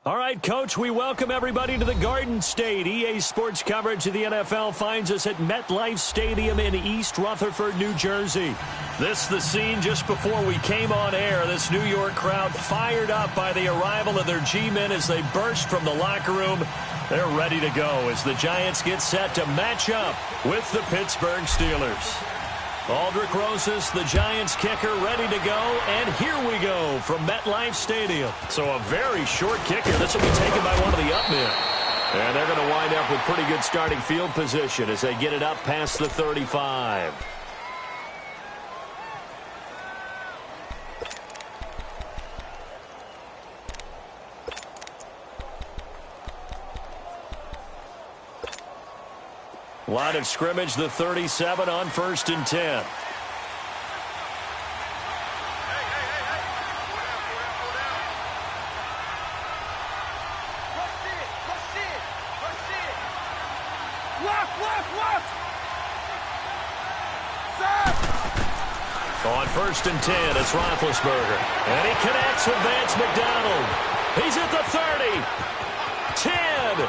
All right, Coach, we welcome everybody to the Garden State. EA Sports coverage of the NFL finds us at MetLife Stadium in East Rutherford, New Jersey. This the scene just before we came on air. This New York crowd fired up by the arrival of their G-men as they burst from the locker room. They're ready to go as the Giants get set to match up with the Pittsburgh Steelers. Aldrich Rosas, the Giants kicker, ready to go, and here we go from MetLife Stadium. So a very short kicker. This will be taken by one of the up men. And they're going to wind up with pretty good starting field position as they get it up past the 35. Line of scrimmage, the 37 on 1st and 10. On 1st and 10, it's Roethlisberger. And he connects with Vance McDonald. He's at the 30. 10.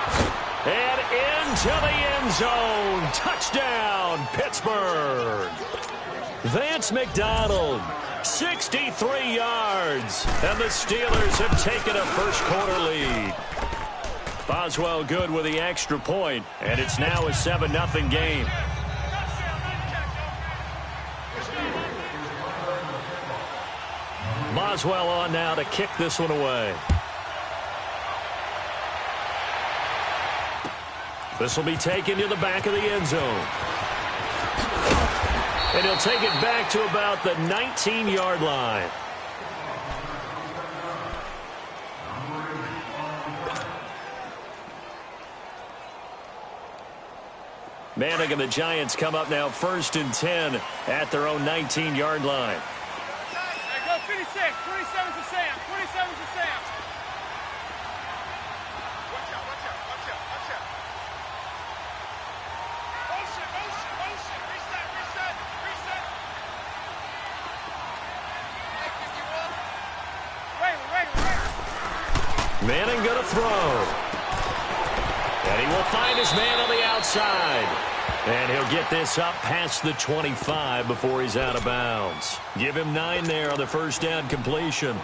And into the end zone. Touchdown, Pittsburgh. Vance McDonald, 63 yards. And the Steelers have taken a first-quarter lead. Boswell good with the extra point, and it's now a 7-0 game. Boswell on now to kick this one away. This will be taken to the back of the end zone. And he'll take it back to about the 19-yard line. Manning and the Giants come up now 1st and 10 at their own 19-yard line. Go 56, 27 to Sam, 27 to Sam. Watch out, watch out, watch out, watch out. Motion, motion, motion. Reset, reset, reset. Wait. Manning going to throw. And he will find his man on the outside. And he'll get this up past the 25 before he's out of bounds. Give him 9 there on the first down completion.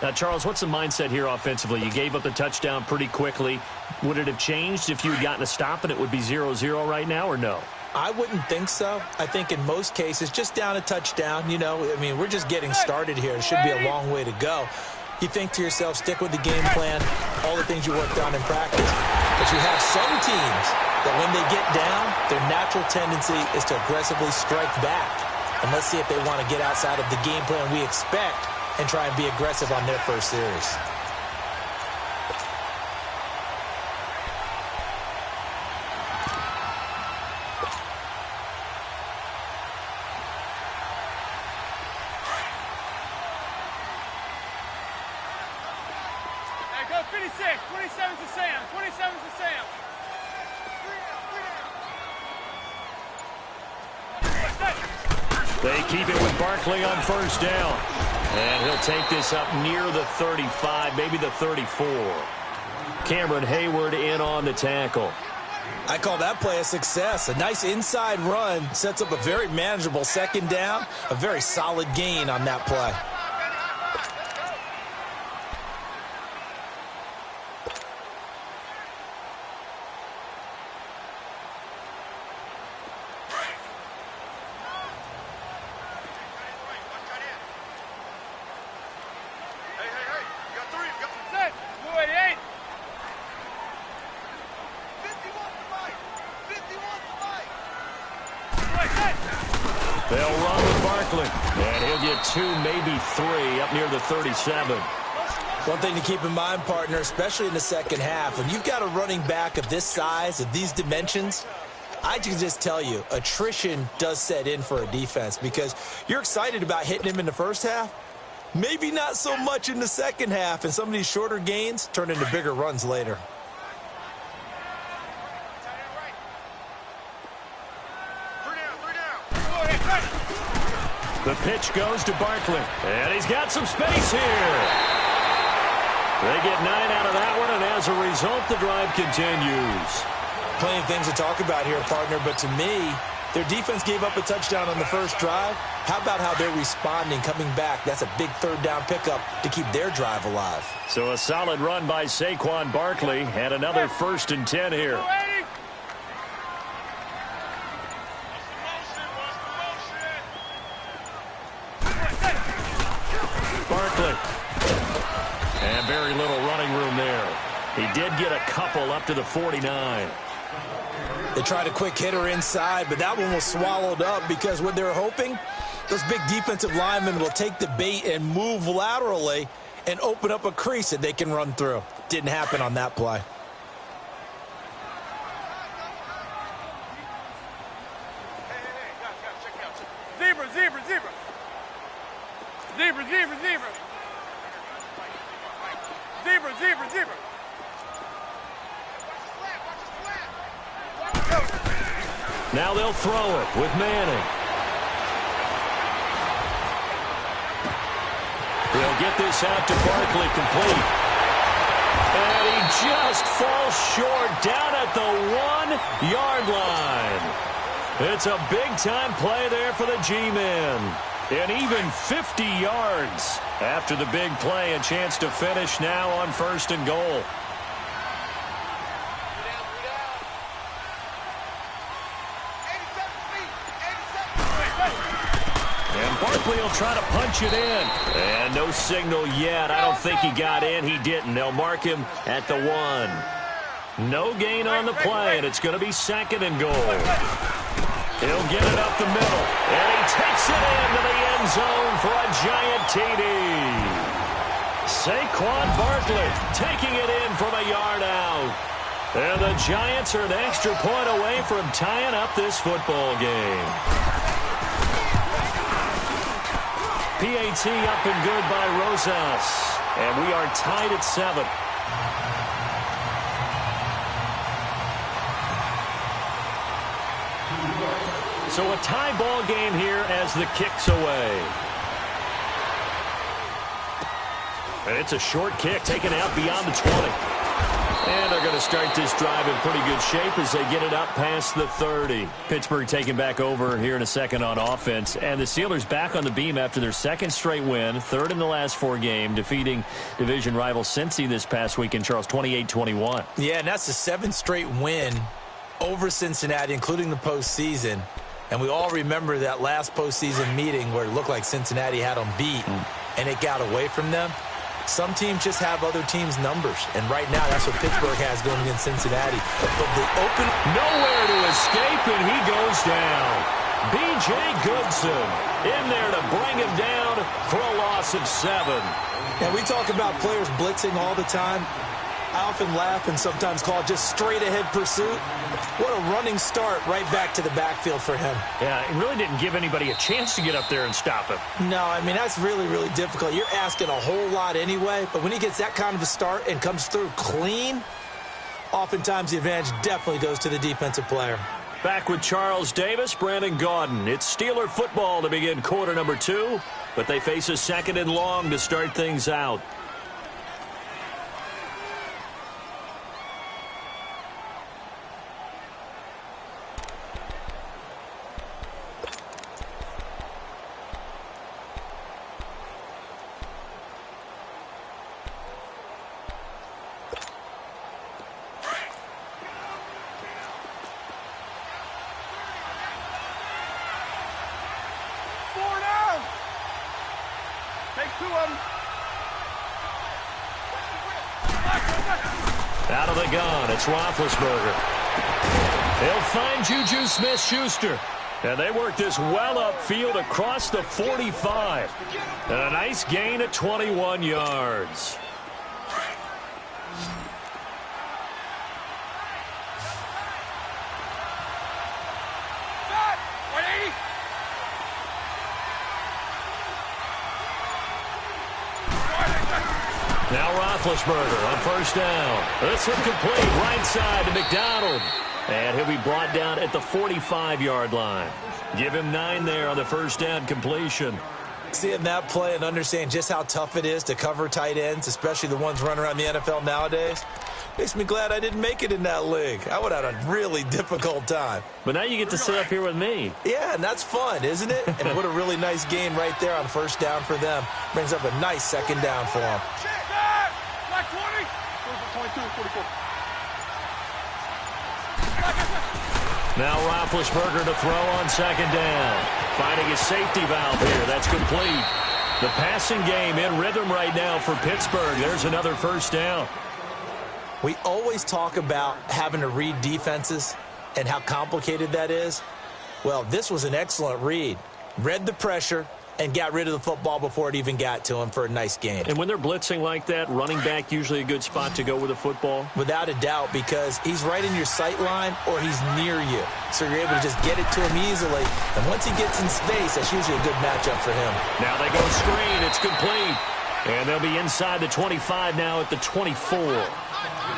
Now, Charles, what's the mindset here offensively? You gave up the touchdown pretty quickly. Would it have changed if you had gotten a stop and it would be 0-0 right now, or no? I wouldn't think so. I think in most cases, just down a touchdown, you know, I mean, we're just getting started here. It should be a long way to go. You think to yourself, stick with the game plan, all the things you worked on in practice. But you have some teams that when they get down, their natural tendency is to aggressively strike back. And let's see if they want to get outside of the game plan we expect and try and be aggressive on their first series. Go 56, 27 to Sam, 27 to Sam. They keep it with Barkley on first down. And he'll take this up near the 35, maybe the 34. Cameron Hayward in on the tackle. I call that play a success. A nice inside run sets up a very manageable second down. A very solid gain on that play. They'll run with Barkley. And he'll get 2, maybe 3 up near the 37. One thing to keep in mind, partner, especially in the second half, when you've got a running back of this size, of these dimensions, I can just tell you, attrition does set in for a defense because you're excited about hitting him in the first half. Maybe not so much in the second half, and some of these shorter gains turn into bigger runs later. The pitch goes to Barkley, and he's got some space here. They get 9 out of that one, and as a result, the drive continues. Plenty of things to talk about here, partner, but to me, their defense gave up a touchdown on the first drive. How about how they're responding, coming back? That's a big third down pickup to keep their drive alive. So a solid run by Saquon Barkley, and another 1st and 10 here. Barkley. And very little running room there. He did get a couple up to the 49. They tried a quick hitter inside, but that one was swallowed up because what they're hoping, those big defensive linemen will take the bait and move laterally and open up a crease that they can run through. Didn't happen on that play. Zebra, zebra, zebra. Zebra, zebra, zebra. Zebra, zebra, zebra. Now they'll throw it with Manning. He'll get this out to Barkley, complete. And he just falls short down at the 1-yard line. It's a big-time play there for the G-men. And even 50 yards after the big play, a chance to finish now on 1st and goal. Barkley will try to punch it in. And no signal yet. I don't think he got in. He didn't. They'll mark him at the 1. No gain on the play, and it's going to be 2nd and goal. He'll get it up the middle. And he takes it into the end zone for a giant TD. Saquon Barkley taking it in from a yard out. And the Giants are an extra point away from tying up this football game. PAT up and good by Rosas. And we are tied at 7. So a tie ball game here as the kick's away. And it's a short kick taken out beyond the 20. And they're going to start this drive in pretty good shape as they get it up past the 30. Pittsburgh taking back over here in a second on offense. And the Steelers back on the beam after their 2nd straight win, 3rd in the last 4 games, defeating division rival Cincy this past weekend, Charles, 28-21. Yeah, and that's the 7th straight win over Cincinnati, including the postseason. And we all remember that last postseason meeting where it looked like Cincinnati had them beat, and it got away from them. Some teams just have other teams' numbers, and right now that's what Pittsburgh has going against Cincinnati. But the open... Nowhere to escape, and he goes down. B.J. Goodson in there to bring him down for a loss of 7. And we talk about players blitzing all the time. I often laugh and sometimes call it just straight-ahead pursuit. What a running start right back to the backfield for him. Yeah, it really didn't give anybody a chance to get up there and stop him. No, I mean, that's really, really difficult. You're asking a whole lot anyway, but when he gets that kind of a start and comes through clean, oftentimes the advantage definitely goes to the defensive player. Back with Charles Davis, Brandon Gaudin. It's Steeler football to begin quarter number 2, but they face a 2nd and long to start things out. Out of the gun, it's Roethlisberger. They'll find Juju Smith-Schuster. And they work this well upfield across the 45. And a nice gain of 21 yards. Now Roethlisberger on 1st down. This one complete right side to McDonald. And he'll be brought down at the 45-yard line. Give him 9 there on the 1st down completion. Seeing that play and understanding just how tough it is to cover tight ends, especially the ones running around the NFL nowadays, makes me glad I didn't make it in that league. I would have had a really difficult time. But now you get to sit up here with me. Yeah, and that's fun, isn't it? And what a really nice gain right there on first down for them. Brings up a nice second down for them. Like 20. 22, 44. Now Roethlisberger to throw on second down. Finding his safety valve here. That's complete. The passing game in rhythm right now for Pittsburgh. There's another first down. We always talk about having to read defenses and how complicated that is. Well, this was an excellent read. Read the pressure and got rid of the football before it even got to him for a nice gain. And when they're blitzing like that, running back usually a good spot to go with the football? Without a doubt, because he's right in your sight line or he's near you. So you're able to just get it to him easily. And once he gets in space, that's usually a good matchup for him. Now they go screen. It's complete. And they'll be inside the 25 now at the 24.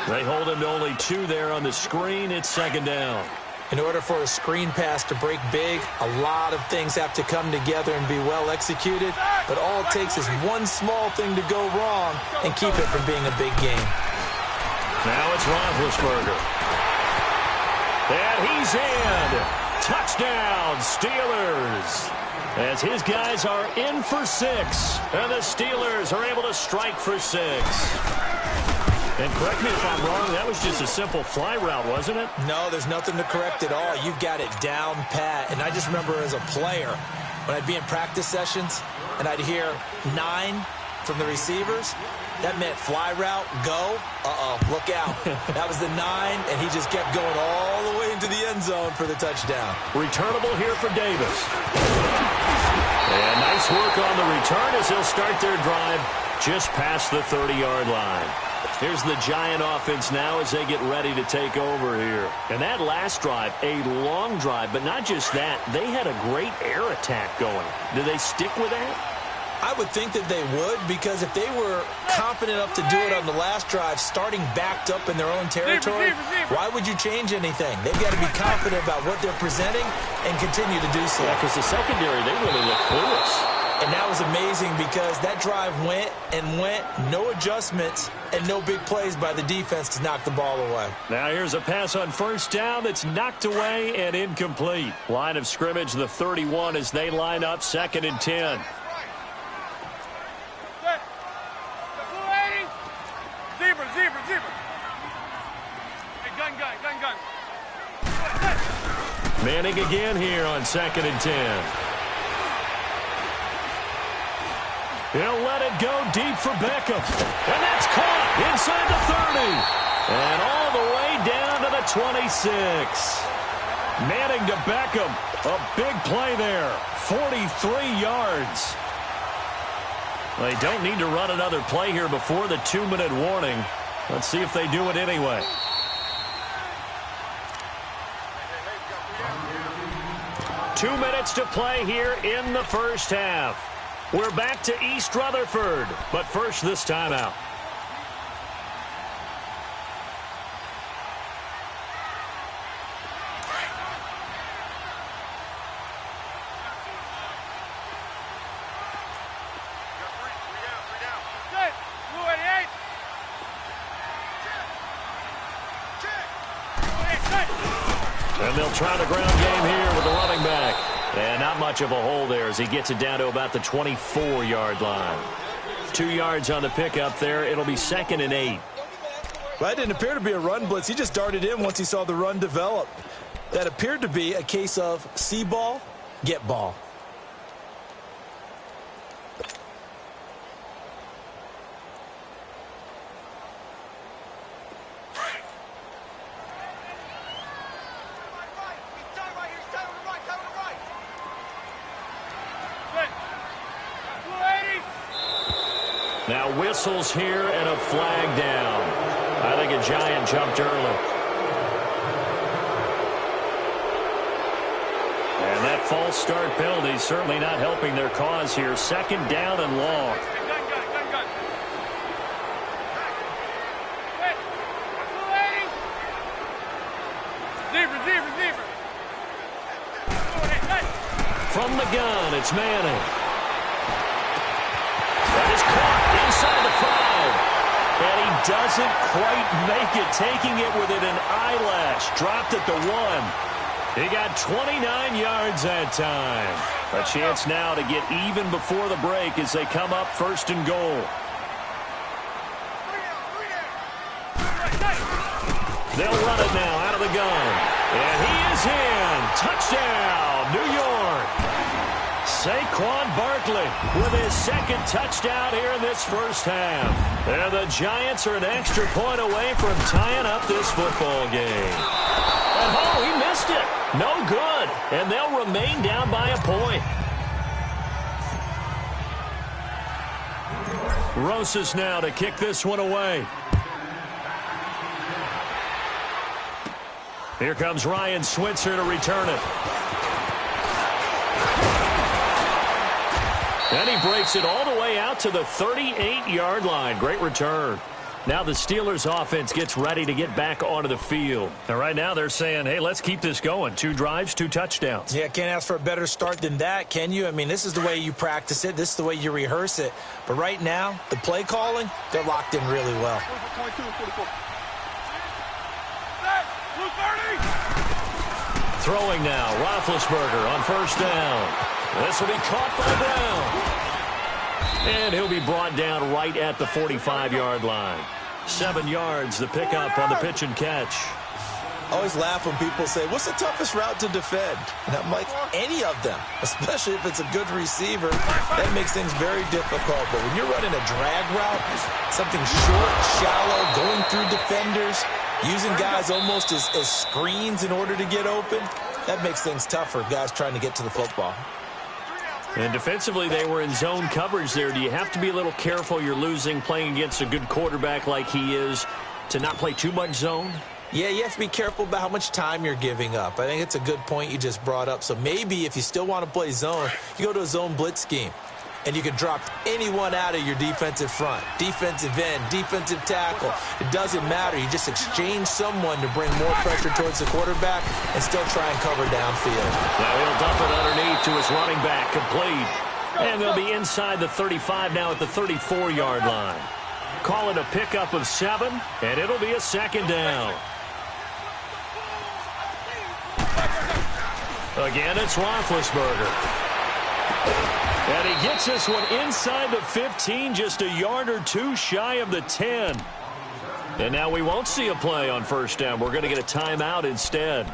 They hold him to only 2 there on the screen. It's second down. In order for a screen pass to break big, a lot of things have to come together and be well executed. But all it takes is one small thing to go wrong and keep it from being a big game. Now it's Roethlisberger. And he's in. Touchdown, Steelers. As his guys are in for 6. And the Steelers are able to strike for 6. And correct me if I'm wrong, that was just a simple fly route, wasn't it? No, there's nothing to correct at all. You've got it down pat. And I just remember as a player, when I'd be in practice sessions and I'd hear 9 from the receivers, that meant fly route, go, look out. That was the 9, and he just kept going all the way into the end zone for the touchdown. Returnable here for Davis. And nice work on the return as they'll start their drive just past the 30-yard line. Here's the Giant offense now as they get ready to take over here. And that last drive, a long drive, but not just that. They had a great air attack going. Do they stick with that? I would think that they would, because if they were confident enough to do it on the last drive, starting backed up in their own territory, why would you change anything? They've got to be confident about what they're presenting and continue to do so. Yeah, because the secondary, they really look clueless. And that was amazing because that drive went and went, no adjustments and no big plays by the defense to knock the ball away. Now here's a pass on first down that's knocked away and incomplete. Line of scrimmage, the 31 as they line up, 2nd and 10. Zebra. Hey, gun. Manning again here on 2nd and 10. He'll let it go deep for Beckham. And that's caught inside the 30. And all the way down to the 26. Manning to Beckham. A big play there. 43 yards. They don't need to run another play here before the 2-minute warning. Let's see if they do it anyway. Two minutes to play here in the first half. We're back to East Rutherford, but first this timeout. And they'll try the ground game here with the running back. And not much of a hole there as he gets it down to about the 24-yard line. 2 yards on the pickup there. It'll be 2nd and 8. Well, that didn't appear to be a run blitz. He just darted in once he saw the run develop. That appeared to be a case of see ball, get ball. Now whistles here and a flag down. I think a Giant jumped early. And that false start penalty certainly not helping their cause here. 2nd down and long. Gun. Zebra. From the gun, it's Manning. is caught inside the 5. And he doesn't quite make it, taking it within an eyelash. Dropped at the 1. He got 29 yards that time. A chance now to get even before the break as they come up 1st and goal. They'll run it now out of the gun. And he is in. Touchdown, New York. Saquon Barkley with his 2nd touchdown here in this first half. And the Giants are an extra point away from tying up this football game. And oh, he missed it. No good. And they'll remain down by a point. Rosas now to kick this one away. Here comes Ryan Switzer to return it. And he breaks it all the way out to the 38-yard line. Great return. Now the Steelers offense gets ready to get back onto the field. And right now they're saying, hey, let's keep this going. 2 drives, 2 touchdowns. Yeah, can't ask for a better start than that, can you? I mean, this is the way you practice it. This is the way you rehearse it. But right now, the play calling, they're locked in really well. Throwing now, Roethlisberger on 1st down. This will be caught by Brown. And he'll be brought down right at the 45-yard line. 7 yards, the pickup on the pitch and catch. I always laugh when people say, what's the toughest route to defend? And I'm like, any of them, especially if it's a good receiver. That makes things very difficult. But when you're running a drag route, something short, shallow, going through defenders, using guys almost as screens in order to get open, that makes things tougher, guys trying to get to the football. And defensively, they were in zone coverage there. Do you have to be a little careful you're losing playing against a good quarterback like he is to not play too much zone? Yeah, you have to be careful about how much time you're giving up. I think it's a good point you just brought up. So maybe if you still want to play zone, you go to a zone blitz scheme. And you can drop anyone out of your defensive front, defensive end, defensive tackle. It doesn't matter. You just exchange someone to bring more pressure towards the quarterback and still try and cover downfield. Now he'll dump it underneath to his running back, complete. And they'll be inside the 35 now at the 34-yard line. Call it a pickup of 7, and it'll be a 2nd down. Again, it's Roethlisberger. And he gets this one inside the 15, just a yard or 2 shy of the 10. And now we won't see a play on 1st down. We're going to get a timeout instead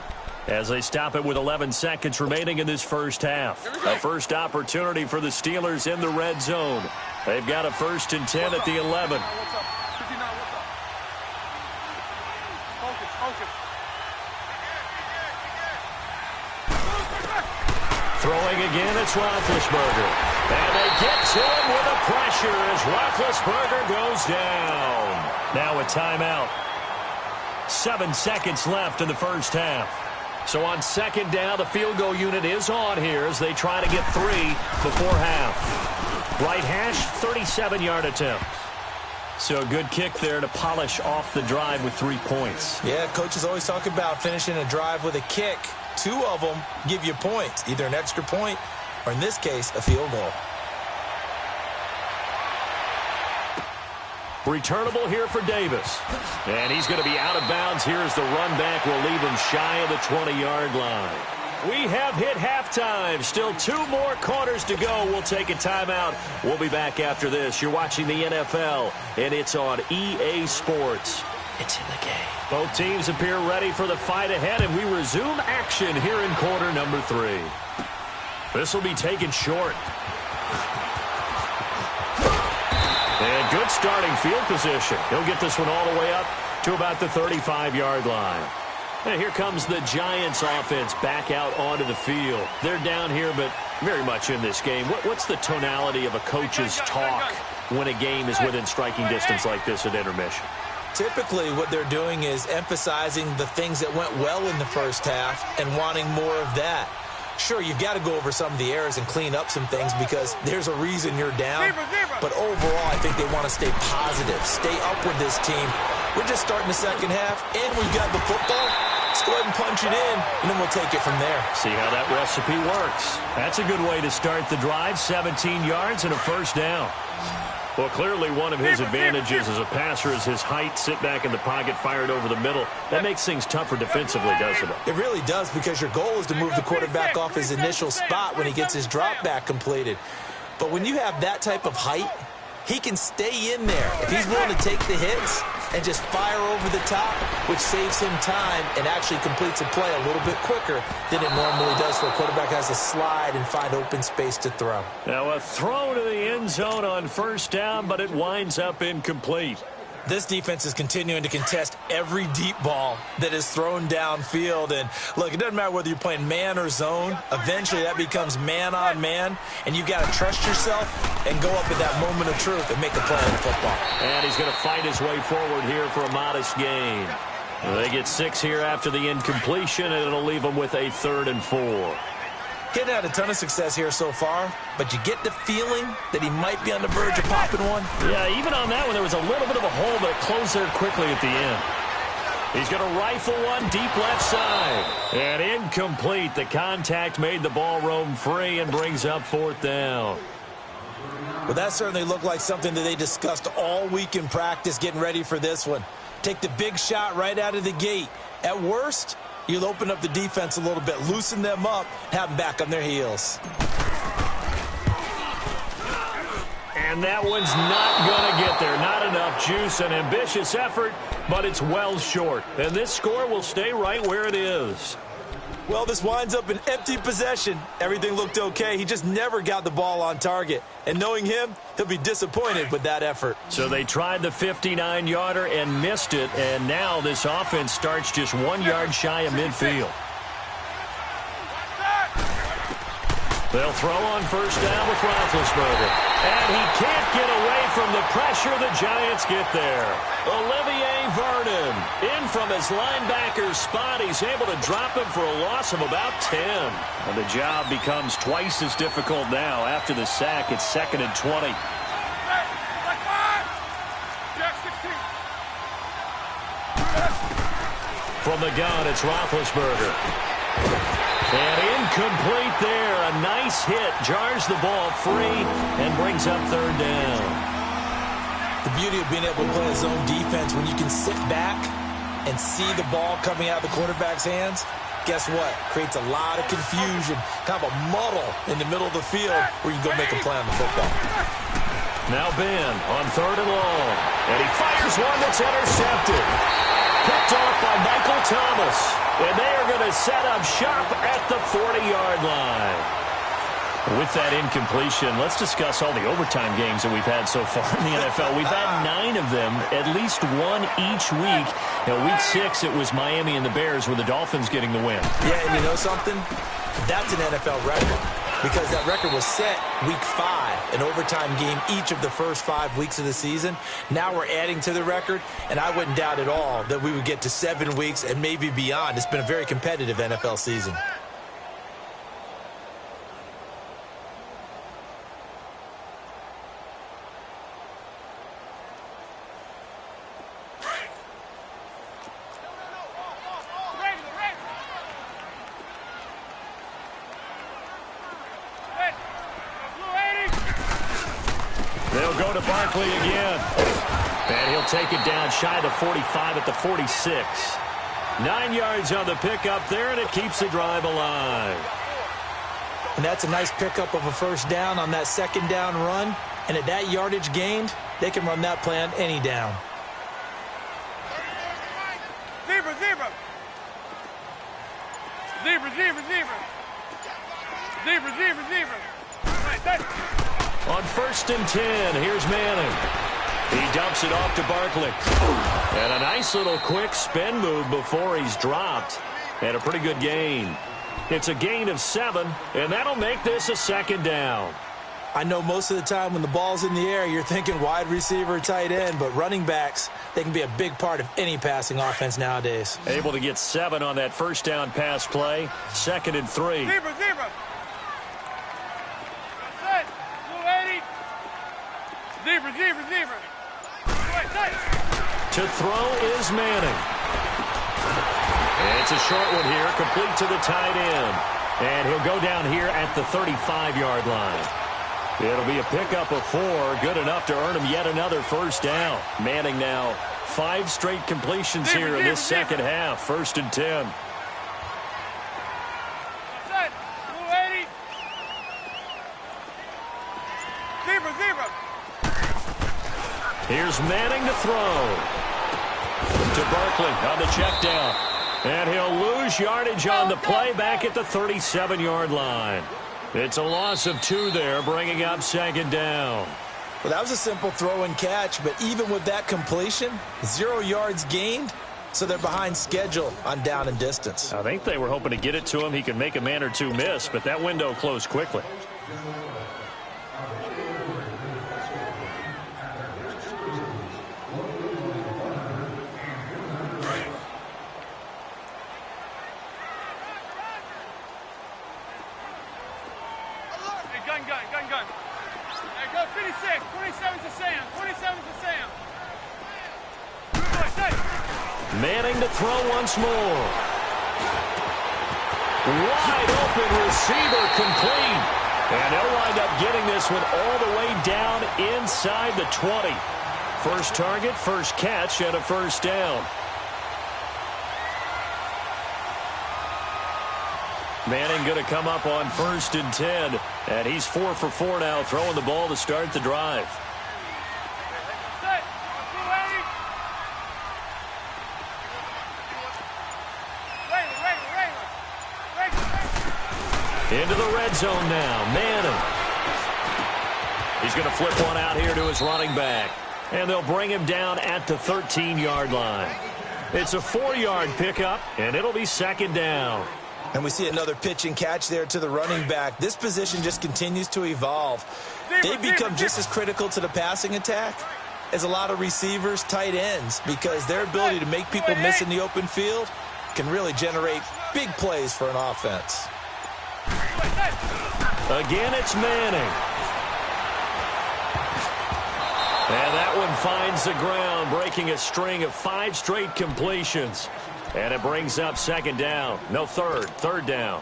as they stop it with 11 seconds remaining in this first half. A first opportunity for the Steelers in the red zone. They've got a 1st and 10 at the 11. Throwing again, it's Roethlisberger. And they get to him with the pressure as Roethlisberger goes down. Now a timeout. 7 seconds left in the first half. So on 2nd down, the field goal unit is on here as they try to get 3 before half. Right hash, 37-yard attempt. So a good kick there to polish off the drive with 3 points. Yeah, coaches always talk about finishing a drive with a kick. 2 of them give you points, either an extra point or, in this case, a field goal. Returnable here for Davis. And he's going to be out of bounds here as the run back will leave him shy of the 20-yard line. We have hit halftime. Still 2 more quarters to go. We'll take a timeout. We'll be back after this. You're watching the NFL, and it's on EA Sports. It's in the game. Both teams appear ready for the fight ahead, and we resume action here in quarter number 3. This will be taken short. And good starting field position. He'll get this one all the way up to about the 35-yard line. And here comes the Giants offense back out onto the field. They're down here, but very much in this game. What's the tonality of a coach's talk when a game is within striking distance like this at intermission? Typically, what they're doing is emphasizing the things that went well in the first half and wanting more of that. Sure, you've got to go over some of the errors and clean up some things because there's a reason you're down. But overall, I think they want to stay positive, stay up with this team. We're just starting the second half, and we've got the football. Let's go ahead and punch it in, and then we'll take it from there. See how that recipe works. That's a good way to start the drive. 17 yards and a first down. Well, clearly one of his advantages as a passer is his height. Sit back in the pocket, fired over the middle. That makes things tougher defensively, doesn't it? It really does, because your goal is to move the quarterback off his initial spot when he gets his drop back completed. But when you have that type of height, he can stay in there. If he's willing to take the hits and just fire over the top, which saves him time and actually completes a play a little bit quicker than it normally does, for a quarterback has to slide and find open space to throw. Now a throw to the end zone on first down, but it winds up incomplete. This defense is continuing to contest every deep ball that is thrown downfield. And, look, it doesn't matter whether you're playing man or zone. Eventually that becomes man-on-man, and you've got to trust yourself and go up at that moment of truth and make a play on the football. And he's going to fight his way forward here for a modest gain. They get 6 here after the incompletion, and it'll leave them with a 3rd and 4. Getting had a ton of success here so far, but you get the feeling that he might be on the verge of popping one. Yeah, even on that one, there was a little bit of a hole, but it closed there quickly at the end. He's going to rifle one deep left side. And incomplete. The contact made the ball roam free and brings up 4th down. Well, that certainly looked like something that they discussed all week in practice getting ready for this one. Take the big shot right out of the gate. At worst, you'll open up the defense a little bit, loosen them up, have them back on their heels. And that one's not going to get there. Not enough juice. An ambitious effort, but it's well short. And this score will stay right where it is. Well, this winds up an empty possession. Everything looked okay. He just never got the ball on target. And knowing him, he'll be disappointed with that effort. So they tried the 59-yarder and missed it. And now this offense starts just 1 yard shy of midfield. They'll throw on first down with Roethlisberger. And he can't get away from the pressure. The Giants get there. Olivier Vernon in from his linebacker spot. He's able to drop him for a loss of about 10. And the job becomes twice as difficult now. After the sack, it's 2nd and 20. From the gun, it's Roethlisberger. And incomplete there. A nice hit. Jars the ball free and brings up 3rd down. The beauty of being able to play a zone defense, when you can sit back and see the ball coming out of the quarterback's hands, guess what? Creates a lot of confusion, kind of a muddle in the middle of the field where you can go make a play on the football. Now Ben on 3rd and long. And he fires one that's intercepted. Picked off by Michael Thomas. And they are going to set up shop at the 40-yard line. With that incompletion, let's discuss all the overtime games that we've had so far in the NFL. We've had 9 of them, at least one each week. Now, week 6, it was Miami and the Bears with the Dolphins getting the win. Yeah, and you know something? That's an NFL record, because that record was set week 5, an overtime game each of the first 5 weeks of the season. Now we're adding to the record, and I wouldn't doubt at all that we would get to 7 weeks and maybe beyond. It's been a very competitive NFL season. They'll go to Barkley again. And he'll take it down shy of the 45 at the 46. 9 yards on the pickup there, and it keeps the drive alive. And that's a nice pickup of a first down on that 2nd down run. And at that yardage gained, they can run that play on any down. Zebra, zebra. Zebra, zebra, zebra. Zebra, zebra, zebra. Right, that's... On 1st and 10, here's Manning. He dumps it off to Barkley. And a nice little quick spin move before he's dropped. And a pretty good gain. It's a gain of 7, and that'll make this a 2nd down. I know most of the time when the ball's in the air, you're thinking wide receiver, tight end, but running backs, they can be a big part of any passing offense nowadays. Able to get 7 on that first down pass play. 2nd and 3. Zebra, zebra. Set. Blue 80. Zebra, zebra, zebra. Right, nice. To throw is Manning. It's a short one here, complete to the tight end. And he'll go down here at the 35-yard line. It'll be a pickup of 4, good enough to earn him yet another first down. Manning now 5 straight completions here in this second half. 1st and 10. Here's Manning to throw. To Barkley on the check down. And he'll lose yardage on the play back at the 37-yard line. It's a loss of 2 there, bringing up 2nd down. Well, that was a simple throw and catch, but even with that completion, 0 yards gained, so they're behind schedule on down and distance. I think they were hoping to get it to him. He could make a man or 2 miss, but that window closed quickly. Gun. Hey, go 56. 27 to Sam. 27 to Sam. Manning to throw once more. Wide open receiver complete. And they'll wind up getting this one all the way down inside the 20. First target, first catch, and a first down. Manning going to come up on 1st and 10. And he's 4 for 4 now, throwing the ball to start the drive. Into the red zone now. Manning. He's going to flip one out here to his running back. And they'll bring him down at the 13-yard line. It's a 4-yard pickup, and it'll be 2nd down. And we see another pitch and catch there to the running back. This position just continues to evolve. They become just as critical to the passing attack as a lot of receivers, tight ends, because their ability to make people miss in the open field can really generate big plays for an offense. Again, it's Manning. And that one finds the ground, breaking a string of 5 straight completions. And it brings up 2nd down. No, third down.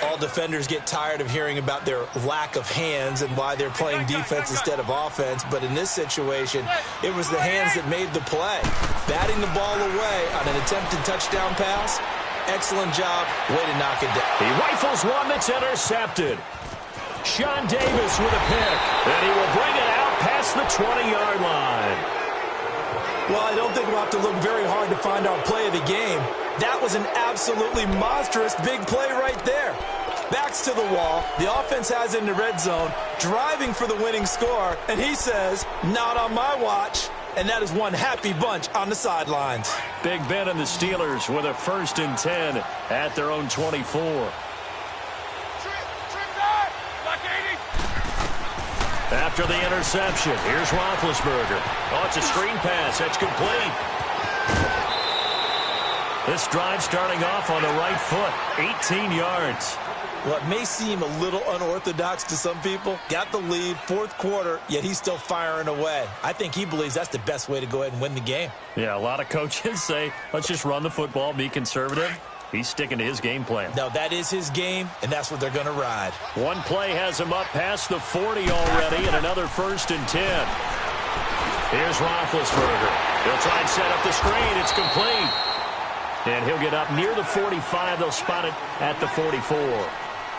All defenders get tired of hearing about their lack of hands and why they're playing defense instead of offense. But in this situation, it was the hands that made the play. Batting the ball away on an attempted touchdown pass. Excellent job. Way to knock it down. He rifles one that's intercepted. Sean Davis with a pick. And he will bring it out past the 20-yard line. Well, I don't think we'll have to look very hard to find our play of the game. That was an absolutely monstrous big play right there. Backs to the wall. The offense has it in the red zone, driving for the winning score. And he says, not on my watch. And that is one happy bunch on the sidelines. Big Ben and the Steelers with a 1st and 10 at their own 24. After the interception, here's Roethlisberger. Oh, it's a screen pass. That's complete. This drive starting off on the right foot. 18 yards. Well, it may seem a little unorthodox to some people. Got the lead, 4th quarter, yet he's still firing away. I think he believes that's the best way to go ahead and win the game. Yeah, a lot of coaches say, let's just run the football, be conservative. He's sticking to his game plan. No, that is his game, and that's what they're going to ride. One play has him up past the 40 already, and another 1st and 10. Here's Roethlisberger. He'll try and set up the screen. It's complete. And he'll get up near the 45. They'll spot it at the 44.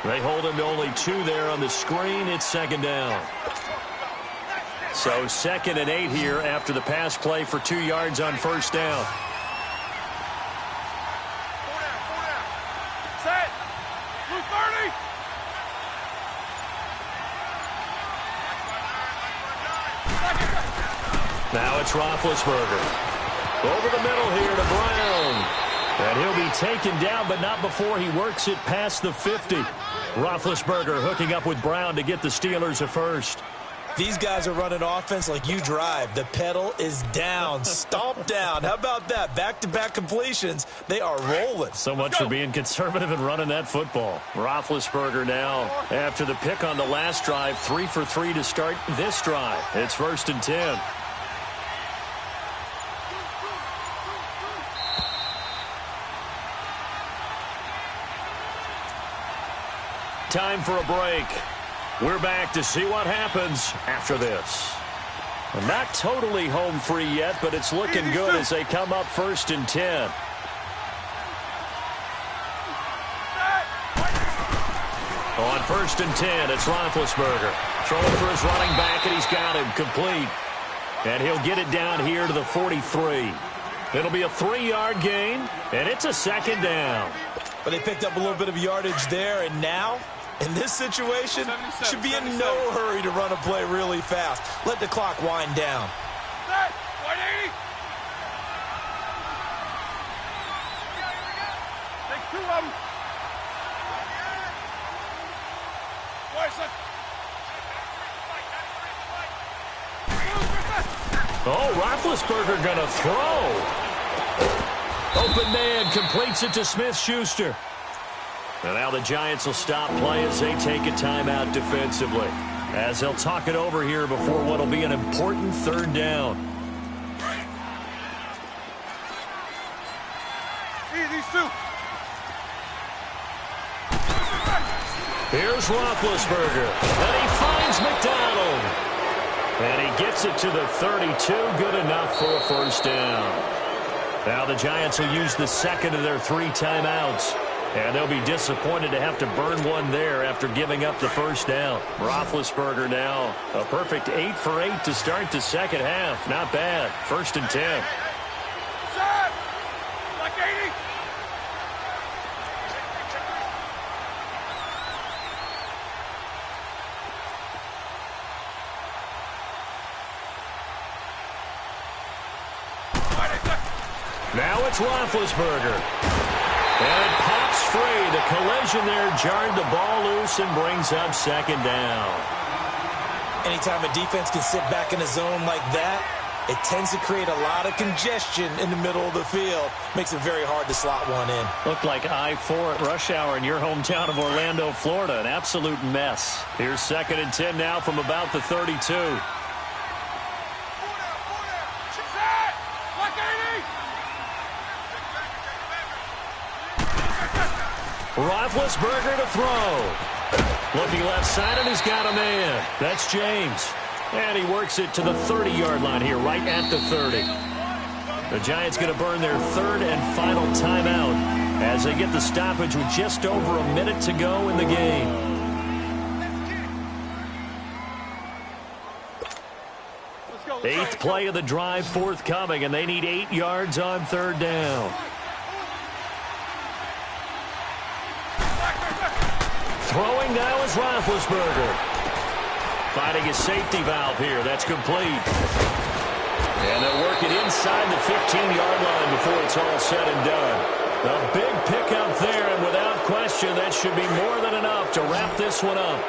They hold him to only 2 there on the screen. It's 2nd down. So 2nd and 8 here after the pass play for 2 yards on 1st down. Set. Blue 30. Now it's Roethlisberger. Over the middle here to Brown. And he'll be taken down, but not before he works it past the 50. Roethlisberger hooking up with Brown to get the Steelers a first. These guys are running offense like you drive. The pedal is down, stomped down. How about that? Back-to-back completions. They are rolling. So much for being conservative and running that football. Roethlisberger now, after the pick on the last drive, 3 for 3 to start this drive. It's 1st and 10. Time for a break. We're back to see what happens after this. Not totally home free yet, but it's looking good as they come up 1st and 10. On 1st and 10, it's Roethlisberger. Throwing for his running back, and he's got him complete. And he'll get it down here to the 43. It'll be a 3-yard gain, and it's a 2nd down. But they picked up a little bit of yardage there, and now, in this situation, should be in no hurry to run a play really fast. Let the clock wind down. 180. Take 2 of them. Oh, Roethlisberger gonna throw. Open man completes it to Smith-Schuster. And now the Giants will stop play as they take a timeout defensively, as they'll talk it over here before what will be an important 3rd down. These 2. Here's Roethlisberger, and he finds McDonald. And he gets it to the 32, good enough for a 1st down. Now the Giants will use the 2nd of their 3 timeouts. And they'll be disappointed to have to burn one there after giving up the 1st down. Roethlisberger now a perfect 8 for 8 to start the 2nd half. Not bad. 1st and 10. Set! Like 80. Now it's Roethlisberger. And it pops free. The collision there jarred the ball loose and brings up 2nd down. Anytime a defense can sit back in a zone like that, it tends to create a lot of congestion in the middle of the field. Makes it very hard to slot one in. Looked like I-4 at rush hour in your hometown of Orlando, Florida. An absolute mess. Here's 2nd and 10 now from about the 32. Roethlisberger to throw. Looking left side, and he's got a man. That's James. And he works it to the 30-yard line here, right at the 30. The Giants going to burn their 3rd and final timeout as they get the stoppage with just over a minute to go in the game. Eighth play of the drive forthcoming, and they need 8 yards on 3rd down. Throwing now is Roethlisberger. Finding his safety valve here. That's complete. And they'll work it inside the 15-yard line before it's all said and done. A big pickup there, and without question, that should be more than enough to wrap this one up.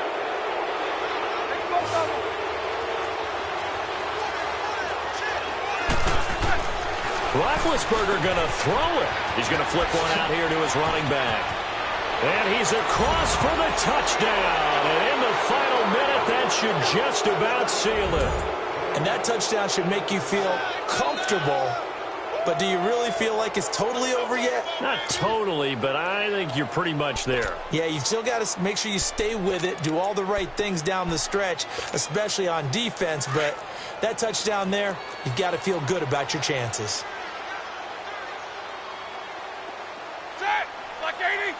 Roethlisberger going to throw it. He's going to flip one out here to his running back. And he's across for the touchdown. And in the final minute, that should just about seal it. And that touchdown should make you feel comfortable. But do you really feel like it's totally over yet? Not totally, but I think you're pretty much there. Yeah, you've still got to make sure you stay with it, do all the right things down the stretch, especially on defense. But that touchdown there, you've got to feel good about your chances. Set! Like 80!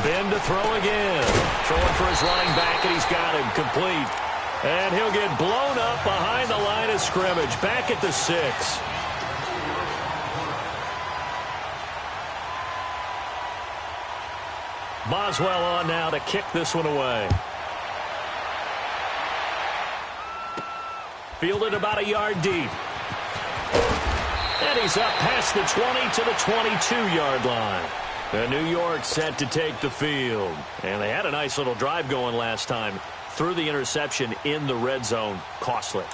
Ben to throw again. Throwing for his running back, and he's got him complete. And he'll get blown up behind the line of scrimmage. Back at the 6. Boswell on now to kick this one away. Fielded about a yard deep. And he's up past the 20 to the 22-yard line. And New York set to take the field. And they had a nice little drive going last time. Threw the interception in the red zone. Costly.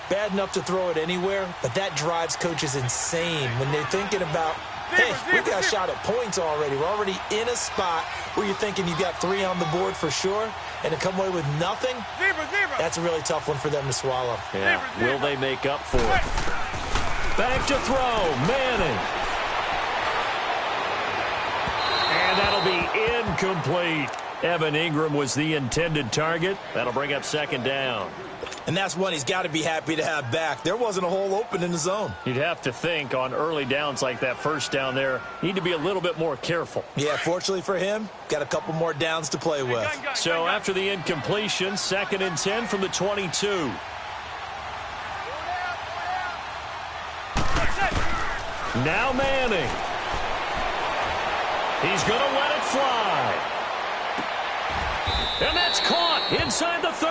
Bad enough to throw it anywhere, but that drives coaches insane when they're thinking about, hey, we got a shot at points already. We're already in a spot where you're thinking you got 3 on the board for sure, and to come away with nothing, that's a really tough one for them to swallow. Yeah, will they make up for it? Back to throw, Manning. And that'll be incomplete. Evan Ingram was the intended target. That'll bring up second down. And that's one he's got to be happy to have back. There wasn't a hole open in the zone. You'd have to think on early downs like that first down there, need to be a little bit more careful. Yeah, fortunately for him, got a couple more downs to play with. So after the incompletion, 2nd and 10 from the 22. Now Manning. He's going to let it fly. And that's caught inside the 30.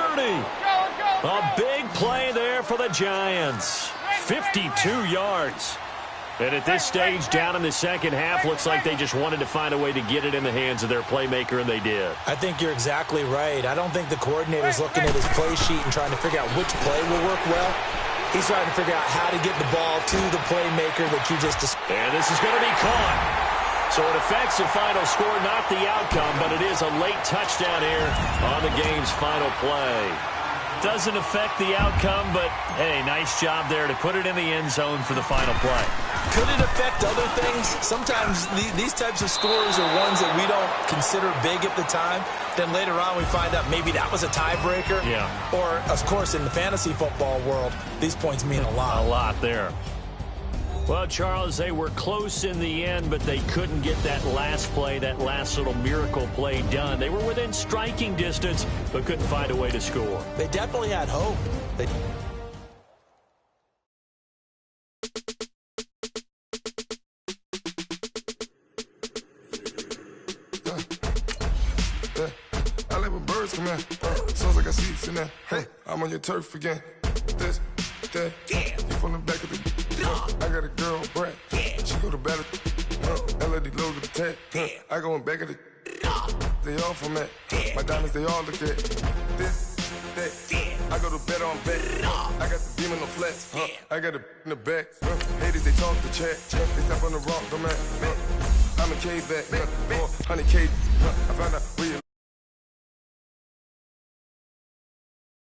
A big play there for the Giants. 52 yards. And at this stage, down in the second half, looks like they just wanted to find a way to get it in the hands of their playmaker, and they did. I think you're exactly right. I don't think the coordinator's looking at his play sheet and trying to figure out which play will work well. He's trying to figure out how to get the ball to the playmaker that you just described. And this is going to be caught. So it affects the final score, not the outcome, but it is a late touchdown here on the game's final play. Doesn't affect the outcome, but, hey, nice job there to put it in the end zone for the final play. Could it affect other things? Sometimes these types of scores are ones that we don't consider big at the time. Then later on we find out maybe that was a tiebreaker. Yeah. Or, of course, in the fantasy football world, these points mean a lot. A lot there. Well, Charles, they were close in the end, but they couldn't get that last play, that last little miracle play done. They were within striking distance, but couldn't find a way to score. They definitely had hope. I like when birds come in. Sounds like I see seats in there. Hey, I'm on your turf again. This, that, you from the back of the. I got a girl, Brad. She go to battle. LAD low to the tag. I go in back of the. They all from that. My diamonds, they all look at. This, that. I go to bed on bed. I got the beam in the flats. I got it in the back. Haters, they talk the chat. They step on the rock, the man. I'm a K back. 400K. I found out where you